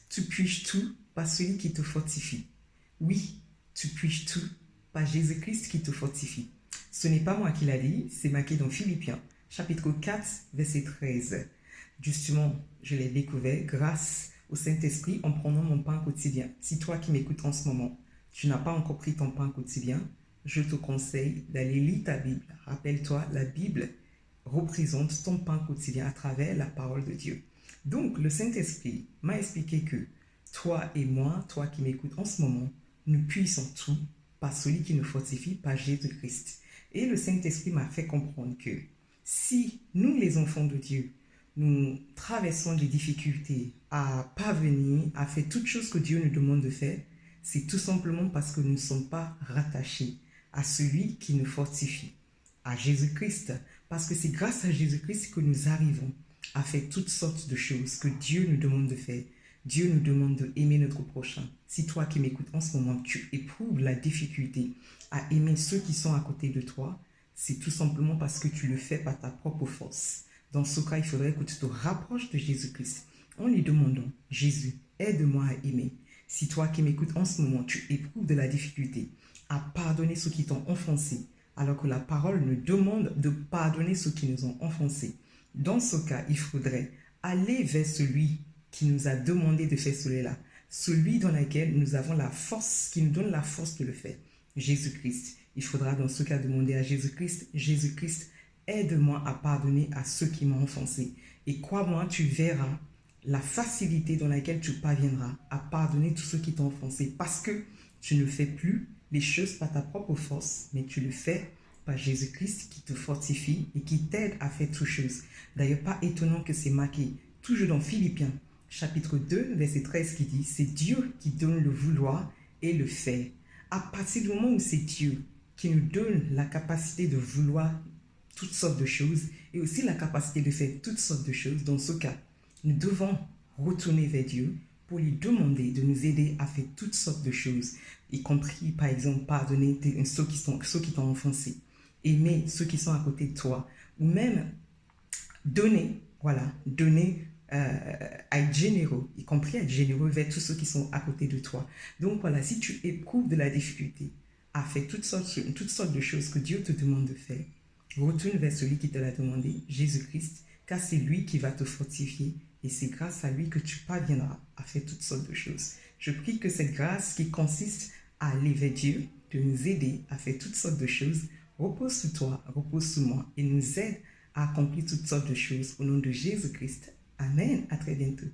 tu puisses tout par celui qui te fortifie. Oui, tu puisses tout par Jésus-Christ qui te fortifie. Ce n'est pas moi qui l'a dit, c'est marqué dans Philippiens, chapitre 4, verset 13. Justement, je l'ai découvert grâce au Saint-Esprit en prenant mon pain quotidien. Si toi qui m'écoutes en ce moment, tu n'as pas encore pris ton pain quotidien, je te conseille d'aller lire ta Bible. Rappelle-toi, la Bible représente ton pain quotidien à travers la parole de Dieu. Donc, le Saint-Esprit m'a expliqué que toi et moi, toi qui m'écoutes en ce moment, nous puissons tout par celui qui nous fortifie, par Jésus-Christ. Et le Saint-Esprit m'a fait comprendre que si nous, les enfants de Dieu, nous traversons des difficultés à parvenir à faire toutes choses que Dieu nous demande de faire, c'est tout simplement parce que nous ne sommes pas rattachés à celui qui nous fortifie, à Jésus-Christ. Parce que c'est grâce à Jésus-Christ que nous arrivons à faire toutes sortes de choses que Dieu nous demande de faire. Dieu nous demande d'aimer notre prochain. Si toi qui m'écoutes en ce moment, tu éprouves la difficulté à aimer ceux qui sont à côté de toi, c'est tout simplement parce que tu le fais par ta propre force. Dans ce cas, il faudrait que tu te rapproches de Jésus-Christ en lui demandant, Jésus, aide-moi à aimer. Si toi qui m'écoutes en ce moment, tu éprouves de la difficulté à pardonner ceux qui t'ont offensé, alors que la parole nous demande de pardonner ceux qui nous ont offensés. Dans ce cas, il faudrait aller vers celui qui nous a demandé de faire cela, celui dans lequel nous avons la force, qui nous donne la force de le faire, Jésus-Christ. Il faudra dans ce cas demander à Jésus-Christ, Jésus-Christ, aide-moi à pardonner à ceux qui m'ont offensé. Et crois-moi, tu verras la facilité dans laquelle tu parviendras à pardonner tous ceux qui t'ont offensé, parce que tu ne fais plus les choses par ta propre force, mais tu le fais par Jésus-Christ qui te fortifie et qui t'aide à faire toutes choses. D'ailleurs, pas étonnant que c'est marqué, toujours dans Philippiens, chapitre 2, verset 13, qui dit, c'est Dieu qui donne le vouloir et le faire. À partir du moment où c'est Dieu qui nous donne la capacité de vouloir toutes sortes de choses et aussi la capacité de faire toutes sortes de choses, dans ce cas, nous devons retourner vers Dieu pour lui demander de nous aider à faire toutes sortes de choses, y compris, par exemple, pardonner ceux qui t'ont offensé, aimer ceux qui sont à côté de toi, ou même donner, donner, être généreux, y compris être généreux vers tous ceux qui sont à côté de toi. Donc voilà, si tu éprouves de la difficulté à faire toutes sortes de choses que Dieu te demande de faire, retourne vers celui qui te l'a demandé, Jésus-Christ, car c'est lui qui va te fortifier et c'est grâce à lui que tu parviendras à faire toutes sortes de choses. Je prie que cette grâce qui consiste à aller vers Dieu, de nous aider à faire toutes sortes de choses, repose sur toi, repose sur moi et nous aide à accomplir toutes sortes de choses au nom de Jésus-Christ. Amen. À très bientôt.